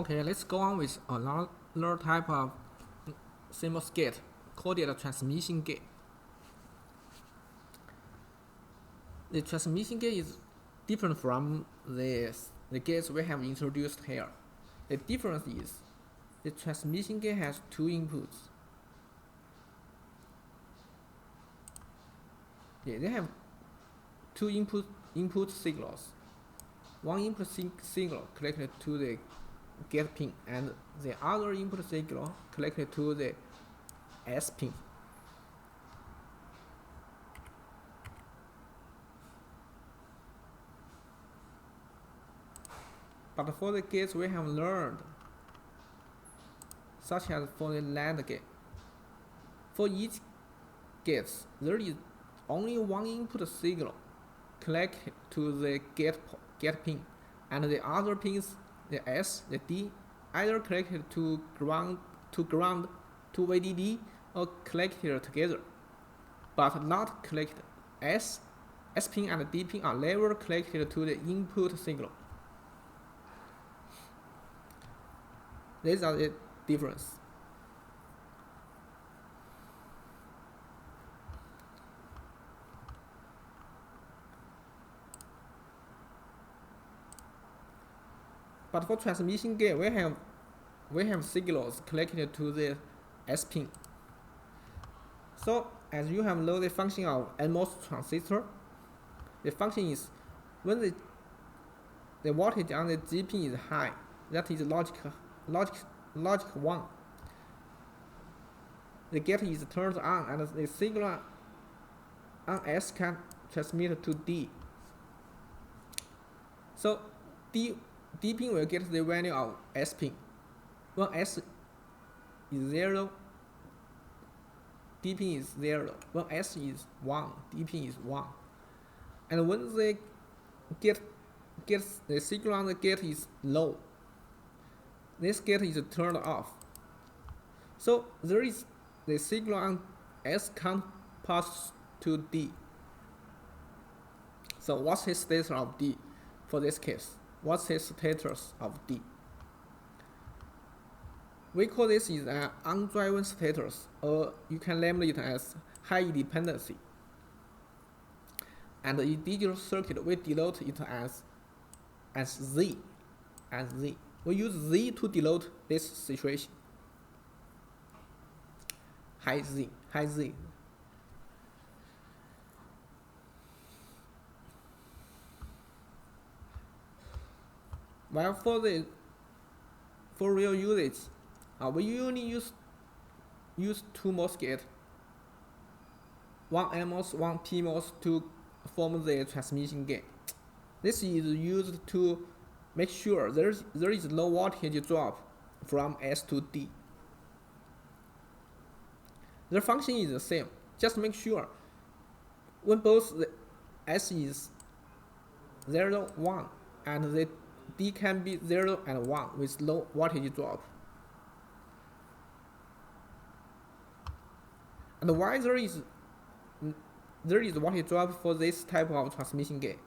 Okay, let's go on with another type of CMOS gate called the transmission gate. The transmission gate is different from the gates we have introduced here. The difference is the transmission gate has two inputs. They have two input signals. One input signal connected to the gate pin and the other input signal connected to the S pin. But for the gates we have learned, such as for the NAND gate, for each gate there is only one input signal connected to the gate pin, and the other pins, the S, the D, either connected to ground to VDD or connected together, but not connected. S pin and D pin are never connected to the input signal. These are the difference. But for transmission gate, we have signals connected to the S pin. So as you have known the function of NMOS transistor, the function is when the voltage on the G pin is high, that is logic 1. The gate is turned on and the signal on S can transmit to D. So D pin will get the value of S pin. When S is 0, D pin is 0. When S is 1, D pin is 1. And when the the signal on the gate is low, this gate is turned off. So there is the signal on S can't pass to D. So what's the status of D for this case? What's the status of D? We call this is an undriven status, or you can label it as high dependency. And in digital circuit, we denote it as Z. We use Z to denote this situation. High Z. While for real usage, we usually use two MOS gates, one NMOS, one PMOS, to form the transmission gate. This is used to make sure there is no voltage drop from S to D. The function is the same. Just make sure when both the S is 0, 1 and the D can be 0 and 1 with low voltage drop. And why there is voltage drop for this type of transmission gate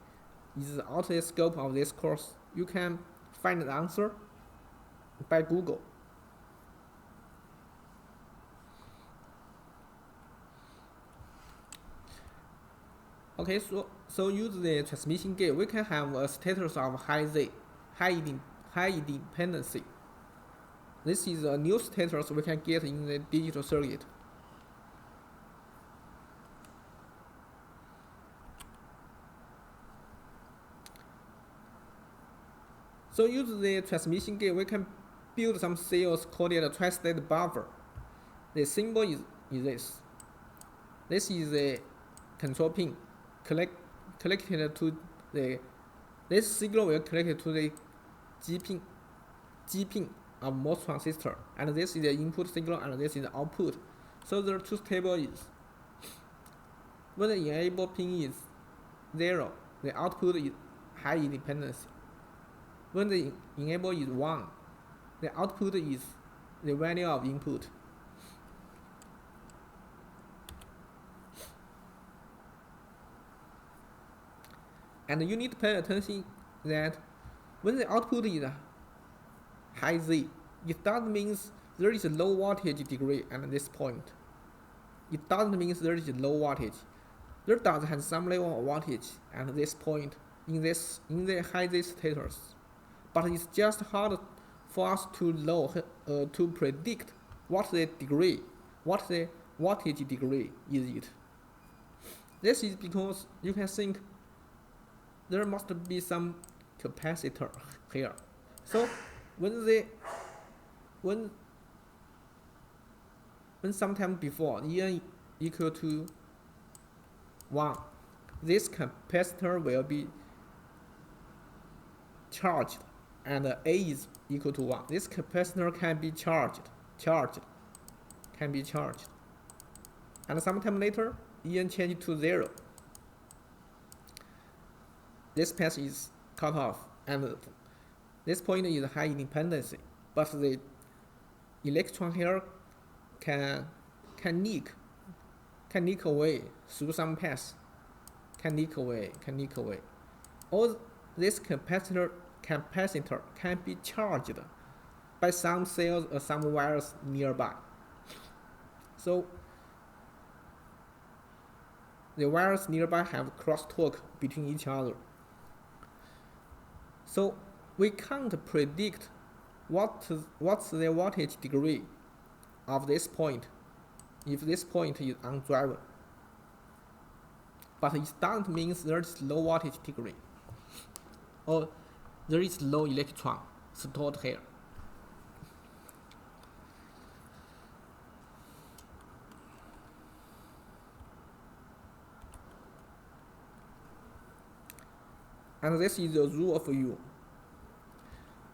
is out of the scope of this course. You can find the answer by Google. Okay, so use the transmission gate, we can have a status of high Z, high dependency. This is a new status we can get in the digital circuit. So use the transmission gate, we can build some cells called the Tristate buffer. The symbol is this. This is the control pin connected to this signal will connect to the G pin of MOS transistor, and this is the input signal and this is the output. So the truth table is when the enable pin is 0, the output is high dependency. When the enable is 1, the output is the value of input. And you need to pay attention that when the output is high Z, it doesn't mean there is a low voltage degree at this point. It doesn't mean there is low voltage. There does have some level of voltage at this point in the high Z status, but it's just hard for us to predict what the voltage degree is it. This is because you can think there must be some capacitor here. So when sometime before n equal to 1, this capacitor will be charged, and A is equal to 1. This capacitor can be charged, and sometime later en change to 0. This path is cut off, and this point is high independency, but the electron here can leak away through some path, can leak away. Or this capacitor can be charged by some cells or some wires nearby. So the wires nearby have crosstalk between each other. So we can't predict what's the voltage degree of this point if this point is undriven. But it doesn't mean there's low voltage degree or there is low electron stored here. And this is the rule of U.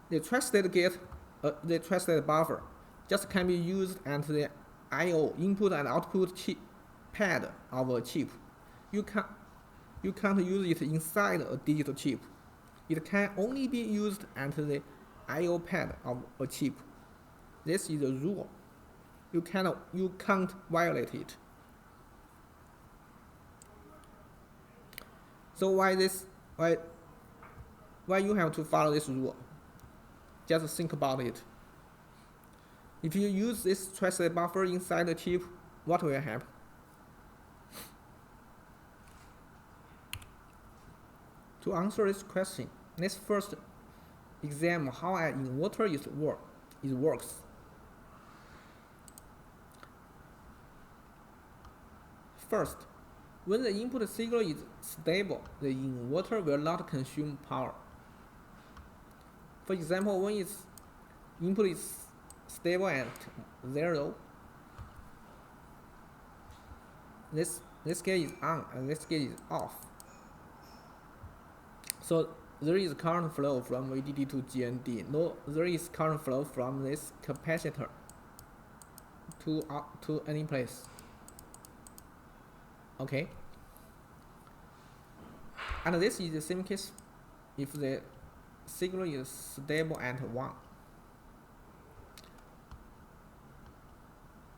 The Tristate gate, the Tristate buffer, just can be used at the I/O input and output pad of a chip. You can't use it inside a digital chip. It can only be used at the I/O pad of a chip. This is a rule. You can't violate it. So why you have to follow this rule? Just think about it. If you use this Tristate buffer inside the chip, what will happen? To answer this question, let's first examine how an inverter works. First, when the input signal is stable, the inverter will not consume power. For example, when its input is stable at 0, this gate is on and this gate is off. So there is current flow from VDD to GND. No, there is current flow from this capacitor to any place. Okay. And this is the same case if the signal is stable at 1.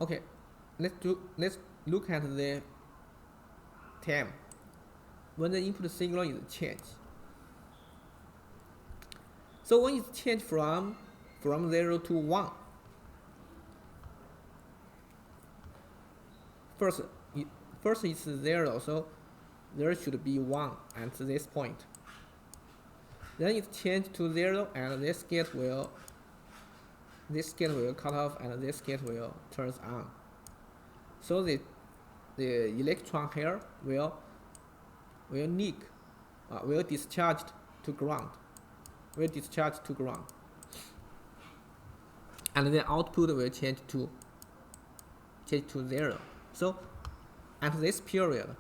Okay, let's look at the time when the input signal is changed. So when it's changed from 0 to 1, first it's 0, so there should be 1 at this point. Then it changed to 0, and this gate will cut off, and this gate will turn on. So the electron here will leak, will discharge to ground, and the output will change to 0. So at this period,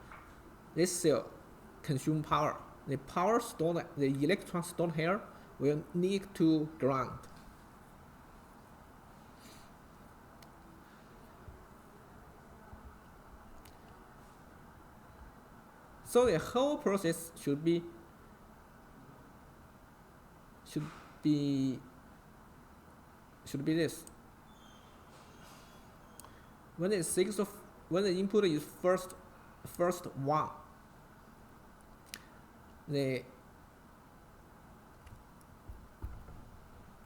this cell consume power. The electron stored here will leak to ground. So the whole process should be this. When the input is first 1,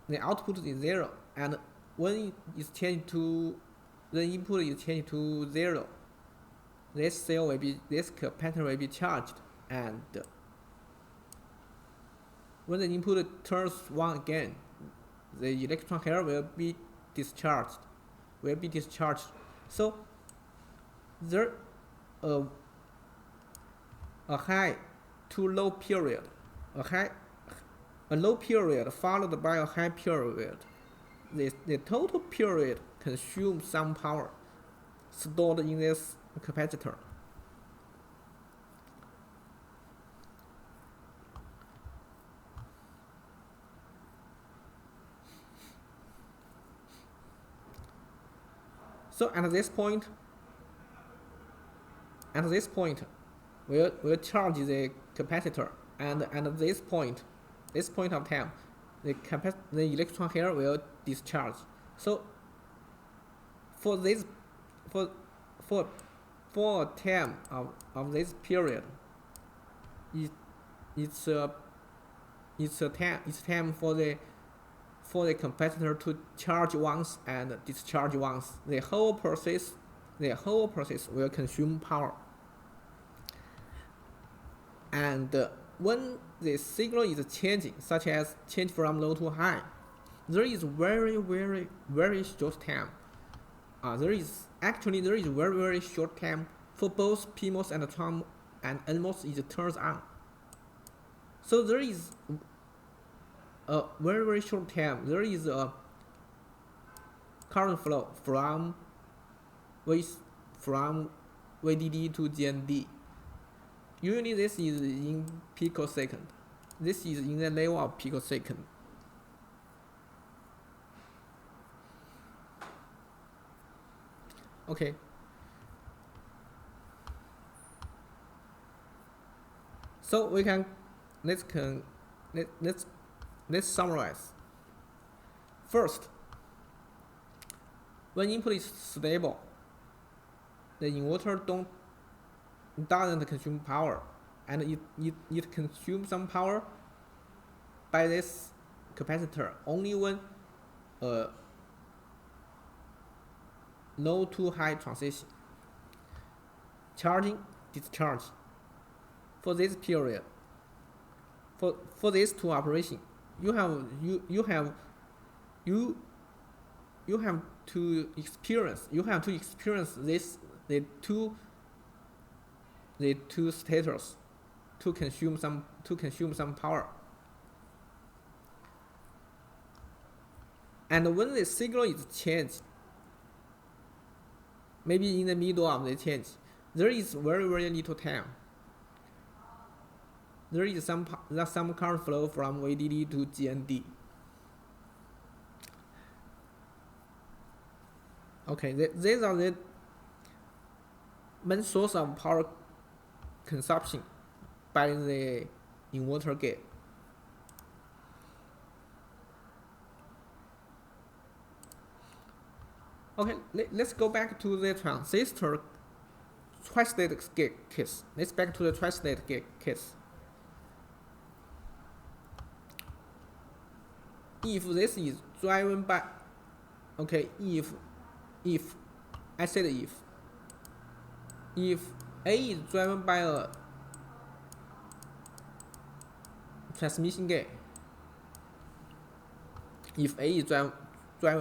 the output is 0, and when it's changed to the input is changed to 0, this capacitor will be charged, and when the input turns 1 again, the electron here will be discharged. So there a high to low period, a low period followed by a high period. The total period consumes some power stored in this capacitor. So at this point, we'll charge the capacitor, and at this point of time, the electron here will discharge. So for time of this period, it's time for the capacitor to charge once and discharge once. The whole process will consume power. And when the signal is changing, such as change from low to high, there is very short time. There is very short time for both PMOS and NMOS is turns on. So there is a very short time. There is a current flow from VDD to GND. Usually this is in picosecond. This is in the level of picosecond. Okay. So we can let's summarize. First, when input is stable, the inverter doesn't consume power, and it consumes some power by this capacitor only when low to high transition, charging, discharge. For this period, for these two operations, you have to experience this the two states to consume some power. And when the signal is changed, maybe in the middle of the change, there is very little time. There is some current flow from VDD to GND. Okay, these are the main source of power consumption by the inverter gate. Okay, let's go back to the transistor Tristate gate case. Let's back to the Tristate gate case. If this is driven by, okay, if I said if A is driven by a transmission gate, if A is driven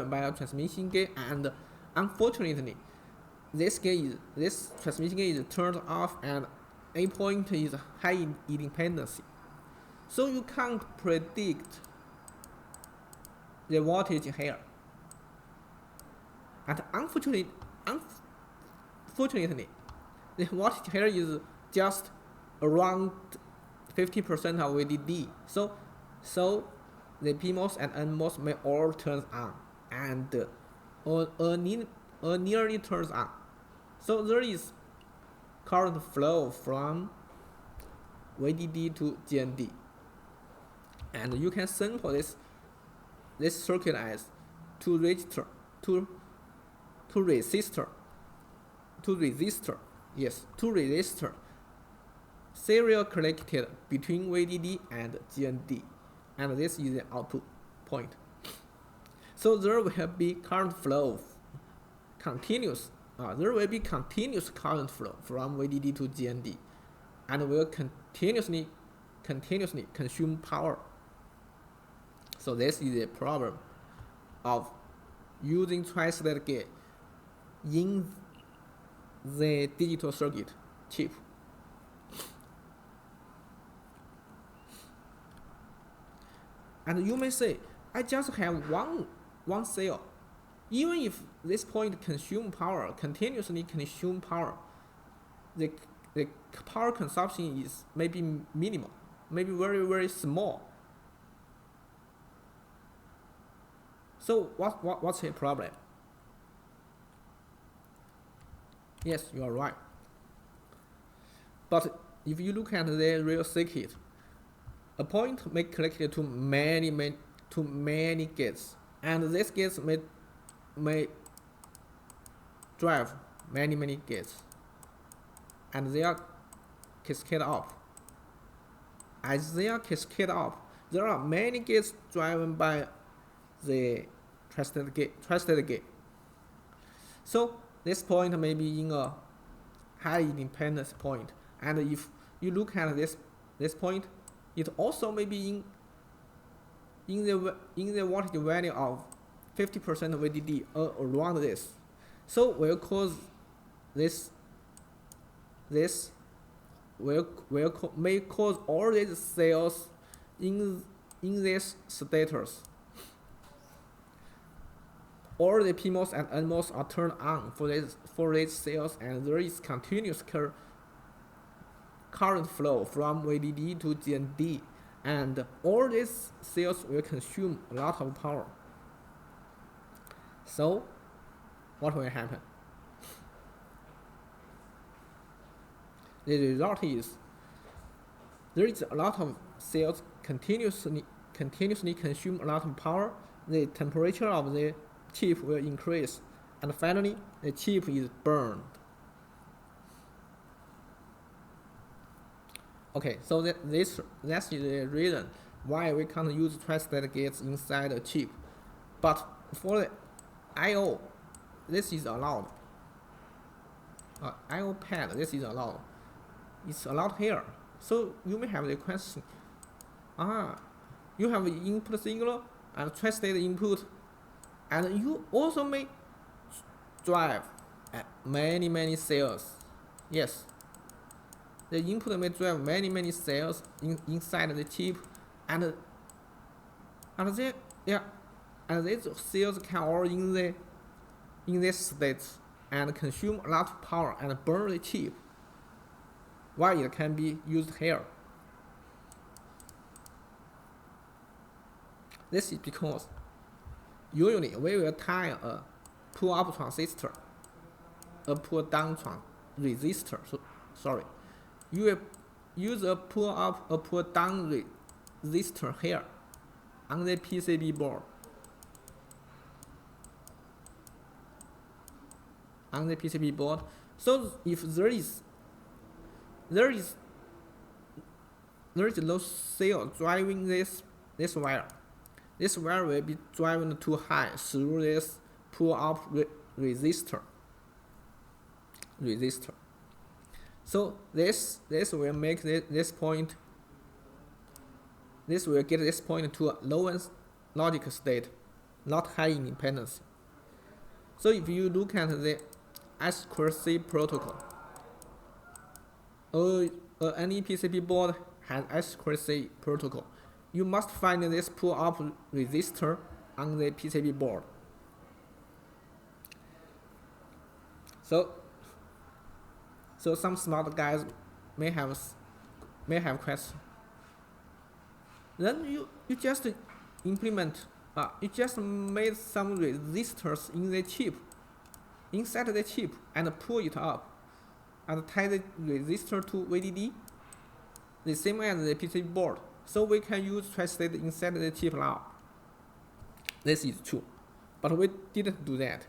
by a transmission gate, and unfortunately this transmission gate is turned off and A point is high independency, so you can't predict the voltage here. And unfortunately, the voltage here is just around 50% of VDD. So the PMOS and NMOS may all turn on and or nearly turns on. So there is current flow from VDD to GND, and you can sample this circuit as two resistor, serial connected between VDD and GND, and this is the output point. So there will be current flow, continuous. There will be continuous current flow from VDD to GND, and will continuously consume power. So this is the problem of using Tristate gate in the digital circuit chip. And you may say, I just have one cell. Even if this point continuously consume power, the power consumption is maybe minimal, maybe very, very small. So what's the problem? Yes, you are right. But if you look at the real circuit, a point may connect to many gates, and these gates may drive many gates, and they are cascade up. As they are cascade up, there are many gates driven by the Tristate gate. So this point may be in a high independence point, and if you look at this point, it also may be in the voltage value of 50% VDD around this. So will cause this may cause all these cells in this status. All the PMOS and NMOS are turned on for these cells, and there is continuous current flow from VDD to GND, and all these cells will consume a lot of power. So what will happen? The result is there is a lot of cells continuously consume a lot of power. The temperature of the chip will increase, and finally the chip is burned. Okay, so that's the reason why we can't use Tristate gates inside a chip. But for the I/O, this is allowed. I/O pad, this is allowed. It's allowed here. So you may have the question, you have input signal and Tristate input, and you also may drive many cells. Yes, the input may drive many cells inside the chip, and these cells can all in this state and consume a lot of power and burn the chip. Why it can be used here? This is because usually we will tie a pull-up transistor, a pull-down resistor. You will use a pull-up, a pull-down resistor here on the PCB board. So if there is no cell driving this wire. This wire will be driven too high through this pull-up resistor. So this will make this point. This will get this point to a lowest logic state, not high independence. So if you look at the I2C protocol, any PCB board has I2C protocol. You must find this pull-up resistor on the PCB board. So some smart guys may have questions. Then you just implement. You just made some resistors in the chip, inside the chip, and pull it up, and tie the resistor to VDD, the same as the PCB board. So we can use Tristate inside the chip now. This is true, but we didn't do that.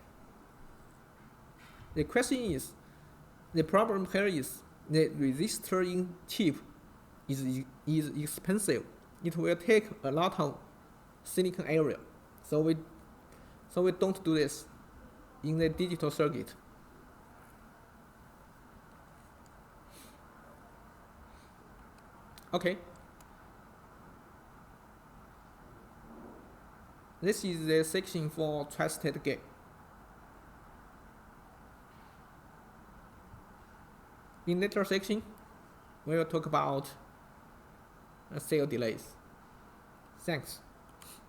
The question is, the problem here is the resistor in chip is expensive. It will take a lot of silicon area. So So we don't do this in the digital circuit. Okay. This is the section for Tristate gate. In later section, we will talk about cell delays. Thanks.